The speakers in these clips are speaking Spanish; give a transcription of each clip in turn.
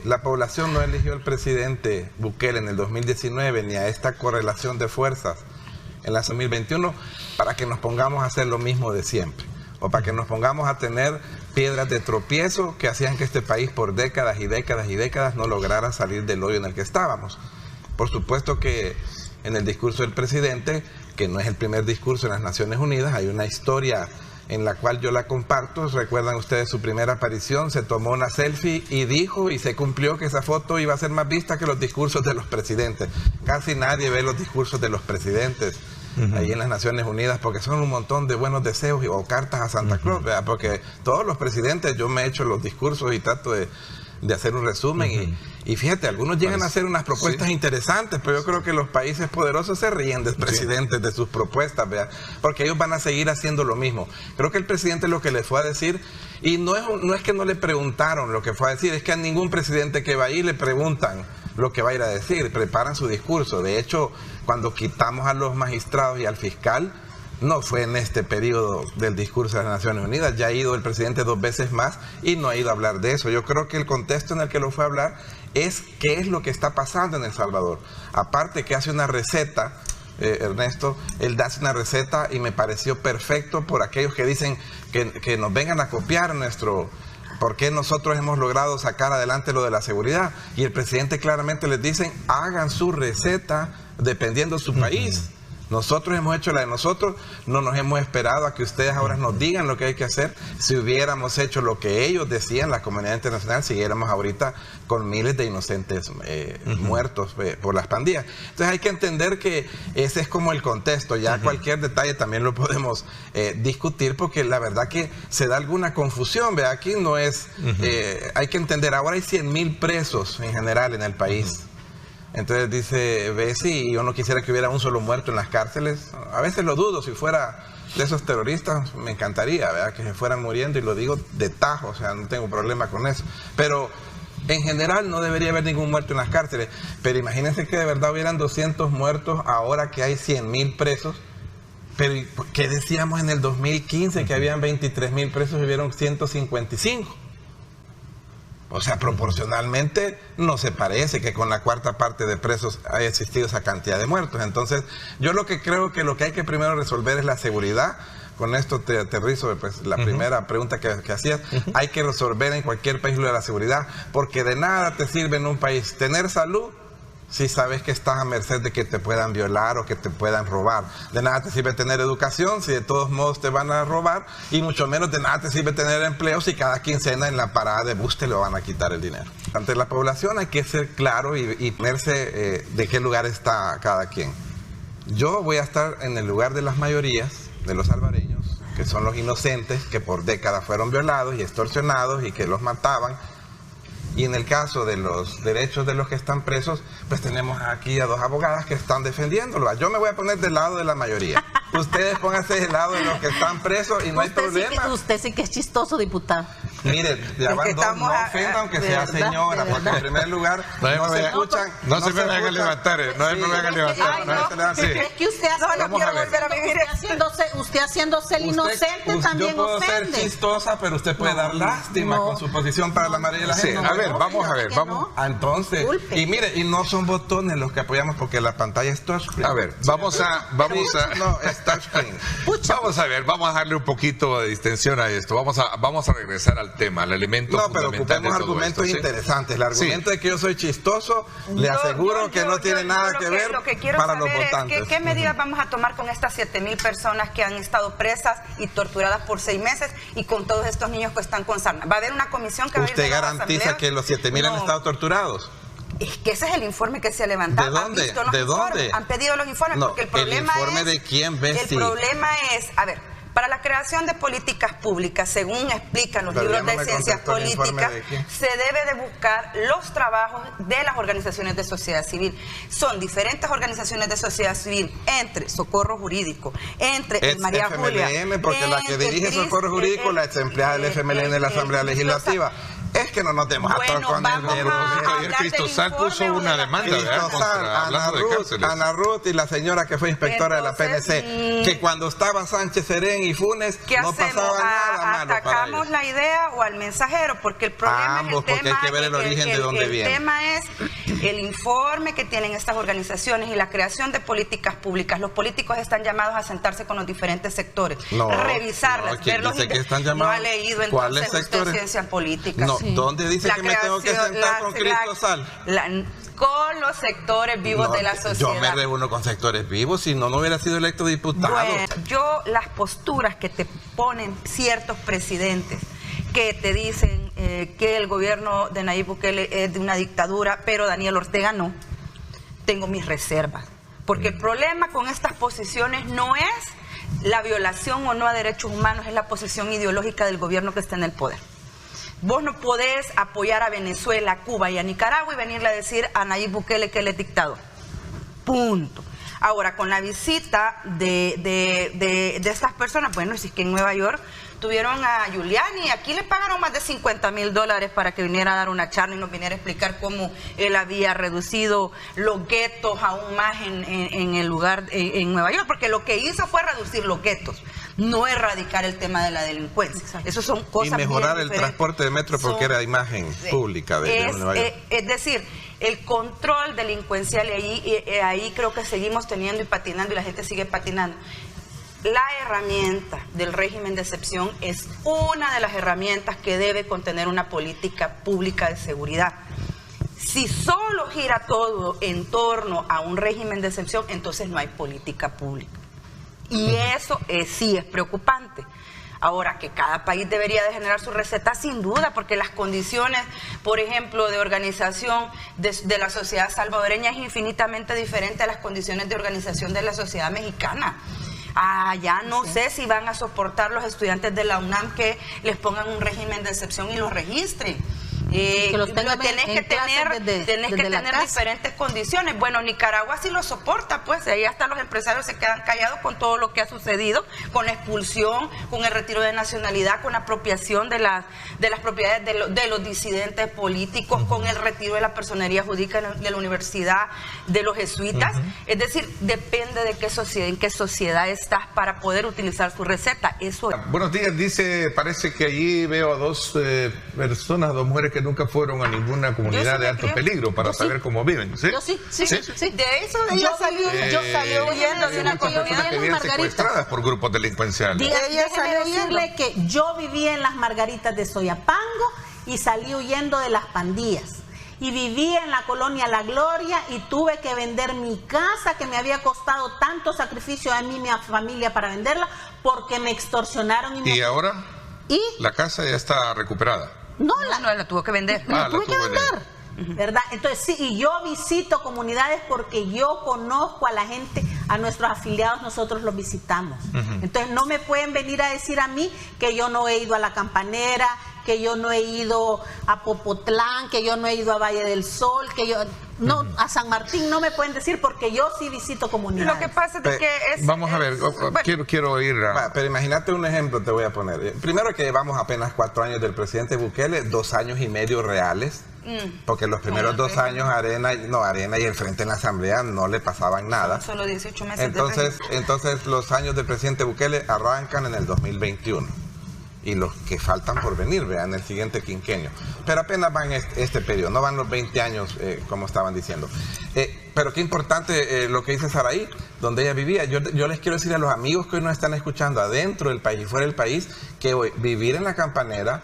la población no eligió al presidente Bukele en el 2019 ni a esta correlación de fuerzas en la 2021 para que nos pongamos a hacer lo mismo de siempre, o para que nos pongamos a tener piedras de tropiezo que hacían que este país por décadas y décadas y décadas no lograra salir del hoyo en el que estábamos. Por supuesto que en el discurso del presidente, que no es el primer discurso en las Naciones Unidas, hay una historia en la cual yo la comparto. Recuerdan ustedes su primera aparición, se tomó una selfie y dijo, y se cumplió, que esa foto iba a ser más vista que los discursos de los presidentes. Casi nadie ve los discursos de los presidentes ahí en las Naciones Unidas, porque son un montón de buenos deseos o cartas a Santa Claus, ¿verdad? Porque todos los presidentes, yo me he hecho los discursos y trato de hacer un resumen y fíjate, algunos llegan a hacer unas propuestas interesantes, pero yo creo que los países poderosos se ríen del presidente, de sus propuestas, ¿verdad? Porque ellos van a seguir haciendo lo mismo. Creo que el presidente lo que le fue a decir, y no es que no le preguntaron lo que fue a decir, es que a ningún presidente que va ahí le preguntan lo que va a ir a decir, preparan su discurso. De hecho, cuando quitamos a los magistrados y al fiscal, no fue en este periodo del discurso de las Naciones Unidas, ya ha ido el presidente 2 veces más y no ha ido a hablar de eso. Yo creo que el contexto en el que lo fue a hablar es qué es lo que está pasando en El Salvador. Aparte que hace una receta, Ernesto, él hace una receta y me pareció perfecto por aquellos que dicen que nos vengan a copiar por qué nosotros hemos logrado sacar adelante lo de la seguridad. Y el presidente claramente les dice, hagan su receta dependiendo de su país. Nosotros hemos hecho la de nosotros, no nos hemos esperado a que ustedes ahora nos digan lo que hay que hacer. Si hubiéramos hecho lo que ellos decían, la comunidad internacional, siguiéramos ahorita con miles de inocentes muertos por las pandillas. Entonces hay que entender que ese es como el contexto. Ya cualquier detalle también lo podemos discutir, porque la verdad que se da alguna confusión. ¿Ve? Aquí no es, hay que entender, ahora hay 100.000 presos en general en el país. Entonces dice Bessi, yo no quisiera que hubiera un solo muerto en las cárceles. A veces lo dudo, si fuera de esos terroristas me encantaría, ¿verdad?, que se fueran muriendo, y lo digo de tajo, o sea, no tengo problema con eso. Pero en general no debería haber ningún muerto en las cárceles. Pero imagínense que de verdad hubieran 200 muertos ahora que hay 100.000 presos. Pero ¿qué decíamos en el 2015? Que habían 23.000 presos y hubieron 155. O sea, proporcionalmente no se parece que con la cuarta parte de presos haya existido esa cantidad de muertos. Entonces, yo lo que creo que lo que hay que primero resolver es la seguridad. Con esto te aterrizo pues, la primera pregunta que hacías. Hay que resolver en cualquier país lo de la seguridad, porque de nada te sirve en un país tener salud si sabes que estás a merced de que te puedan violar o que te puedan robar. De nada te sirve tener educación si de todos modos te van a robar, y mucho menos de nada te sirve tener empleo si cada quincena en la parada de bus te lo van a quitar el dinero. Ante la población hay que ser claro y ponerse de qué lugar está cada quien. Yo voy a estar en el lugar de las mayorías de los salvadoreños, que son los inocentes, que por décadas fueron violados y extorsionados y que los mataban. Y en el caso de los derechos de los que están presos, pues tenemos aquí a 2 abogadas que están defendiéndolo. Yo me voy a poner del lado de la mayoría. Ustedes pónganse del lado de los que están presos y no hay problema. Usted sí que es chistoso, diputado. Mire, ya van dos, no ofenda aunque sea señora, porque en primer lugar no se escuchan. No se me hagan levantar, no se me hagan levantar. Es que usted haciéndose el inocente también yo puedo ofende. ser chistosa, pero usted puede dar lástima con su posición para la mayoría de la gente. A ver, vamos a ver, vamos. Entonces, y mire, y no son botones los que apoyamos, porque la pantalla es touchscreen. A ver, vamos a no, es touchscreen. Vamos a ver, vamos a darle un poquito de distensión a esto. Vamos a regresar al tema, al elemento fundamental. No, pero ocupemos argumentos interesantes. El argumento de que yo soy chistoso, le aseguro que no tiene nada que ver para los votantes. ¿Qué medidas vamos a tomar con estas 7.000 personas que han estado presas y torturadas por 6 meses, y con todos estos niños que están con sarna? ¿Va a haber una comisión que va a ir de ¿Usted garantiza que los 7.000 han estado torturados? Es que ese es el informe que se ha levantado. ¿De dónde? ¿De dónde? Han pedido los informes, No, porque el problema ¿el informe es, de quién, Bessi? El problema es, a ver, para la creación de políticas públicas, según explican los libros de ciencias políticas, se debe de buscar los trabajos de las organizaciones de sociedad civil. Son diferentes organizaciones de sociedad civil, entre Socorro Jurídico, entre María Julia, porque la que dirige Socorro Jurídico, la ex empleada del FMLN en la Asamblea Legislativa. Es que no nos demos a todos con el dedo. Ayer Cristosal puso una demanda hablando de cárceles. Ana Ruth y la señora que fue inspectora de la PNC, que cuando estaba Sánchez Serén y Funes no pasaba nada malo. ¿Atacamos la idea o al mensajero? Porque el problema ambos, es el tema, porque hay que ver el origen de dónde viene. El tema es el informe que tienen estas organizaciones y la creación de políticas públicas. Los políticos están llamados a sentarse con los diferentes sectores, revisarlas, ver los dice que están llamados. No ha leído ¿Cuáles entonces sectores? Usted ciencia política. No, ¿dónde dice que me tengo que sentar con Cristosal? Con los sectores vivos de la sociedad. Yo me reúno con sectores vivos, si no, no hubiera sido electo diputado. Bueno, las posturas que te ponen ciertos presidentes que te dicen que el gobierno de Nayib Bukele es de una dictadura, pero Daniel Ortega no, tengo mis reservas. Porque el problema con estas posiciones no es la violación o no a derechos humanos, es la posición ideológica del gobierno que está en el poder. Vos no podés apoyar a Venezuela, a Cuba y a Nicaragua y venirle a decir a Nayib Bukele que él es dictador. Punto. Ahora, con la visita de estas personas, bueno, si es que en Nueva York tuvieron a Giuliani, aquí le pagaron más de $50,000 para que viniera a dar una charla y nos viniera a explicar cómo él había reducido los guetos aún más en el lugar, en Nueva York, porque lo que hizo fue reducir los guetos, no erradicar el tema de la delincuencia. Exacto. Eso son cosas y mejorar bien el transporte de metro porque era imagen pública de Nueva York. Es decir, el control delincuencial, y ahí creo que seguimos teniendo y patinando y la gente sigue patinando. La herramienta del régimen de excepción es una de las herramientas que debe contener una política pública de seguridad. Si solo gira todo en torno a un régimen de excepción, entonces no hay política pública. Y eso sí es preocupante. Ahora, que cada país debería de generar su receta, sin duda, porque las condiciones, por ejemplo, de organización de la sociedad salvadoreña es infinitamente diferente a las condiciones de organización de la sociedad mexicana. Ya no sé si van a soportar los estudiantes de la UNAM que les pongan un régimen de excepción y los registren. Tenés que tener diferentes condiciones. Bueno, Nicaragua sí lo soporta, pues ahí hasta los empresarios se quedan callados con todo lo que ha sucedido, con la expulsión, con el retiro de nacionalidad, con la apropiación de las propiedades de los disidentes políticos, con el retiro de la personería jurídica de la universidad, de los jesuitas. Es decir, depende de en qué sociedad estás para poder utilizar su receta. Eso. Buenos días, dice, parece que allí veo a dos personas, dos mujeres que nunca fueron a ninguna comunidad de alto peligro para saber cómo viven. ¿Sí? Yo sí. De eso ella salió huyendo de una comunidad que viven secuestradas por grupos delincuenciales. Déjeme decirle que yo viví en las Margaritas de Soyapango y salí huyendo de las pandillas. Y viví en la colonia La Gloria y tuve que vender mi casa que me había costado tanto sacrificio a mí y mi familia para venderla porque me extorsionaron. ¿Y ahora? ¿Y? La casa ya está recuperada. No, la tuvo que vender. La tuve que vender, ¿verdad? Entonces sí, y yo visito comunidades porque yo conozco a la gente, a nuestros afiliados, nosotros los visitamos. Entonces no me pueden venir a decir a mí que yo no he ido a La Campanera, que yo no he ido a Popotlán, que yo no he ido a Valle del Sol, que yo... No, a San Martín no me pueden decir porque yo sí visito comunidades. Lo que pasa es que es... Vamos a ver, quiero oír pero imagínate un ejemplo, te voy a poner. Primero que llevamos apenas 4 años del presidente Bukele, 2 años y medio reales, porque los primeros 2 años Arena y el Frente en la Asamblea no le pasaban nada. Solo 18 meses. Entonces los años del presidente Bukele arrancan en el 2021. Y los que faltan por venir, vean, el siguiente quinquenio. Pero apenas van este periodo, no van los 20 años, como estaban diciendo. Pero qué importante lo que dice Saraí, donde ella vivía. Yo les quiero decir a los amigos que hoy nos están escuchando, adentro del país y fuera del país, que hoy vivir en La Campanera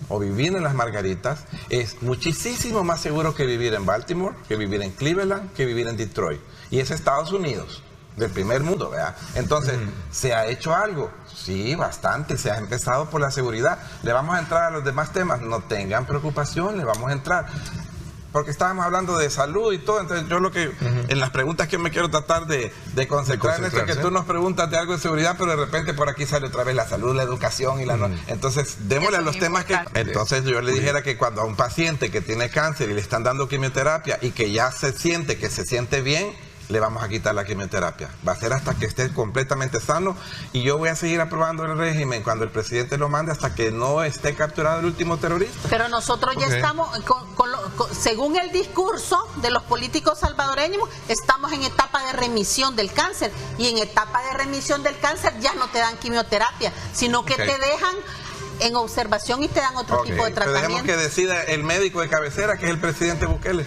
o vivir en Las Margaritas es muchísimo más seguro que vivir en Baltimore, que vivir en Cleveland, que vivir en Detroit. Y es Estados Unidos, del primer mundo, ¿verdad? Entonces, ¿se ha hecho algo? Sí, bastante. Se ha empezado por la seguridad. ¿Le vamos a entrar a los demás temas? No tengan preocupación, le vamos a entrar. Porque estábamos hablando de salud y todo. Entonces, yo lo que, en las preguntas que me quiero tratar de concentrar en esto, que tú nos preguntas de algo de seguridad, pero de repente por aquí sale otra vez la salud, la educación y la... Entonces, démosle a los temas que... Entonces, yo le dijera que cuando a un paciente que tiene cáncer y le están dando quimioterapia y que ya se siente bien, le vamos a quitar la quimioterapia. Va a ser hasta que esté completamente sano, y yo voy a seguir aprobando el régimen cuando el presidente lo mande hasta que no esté capturado el último terrorista. Pero nosotros ya estamos, según el discurso de los políticos salvadoreños, estamos en etapa de remisión del cáncer, y en etapa de remisión del cáncer ya no te dan quimioterapia, sino que te dejan en observación y te dan otro tipo de tratamiento. Pero dejemos que decida el médico de cabecera, que es el presidente Bukele.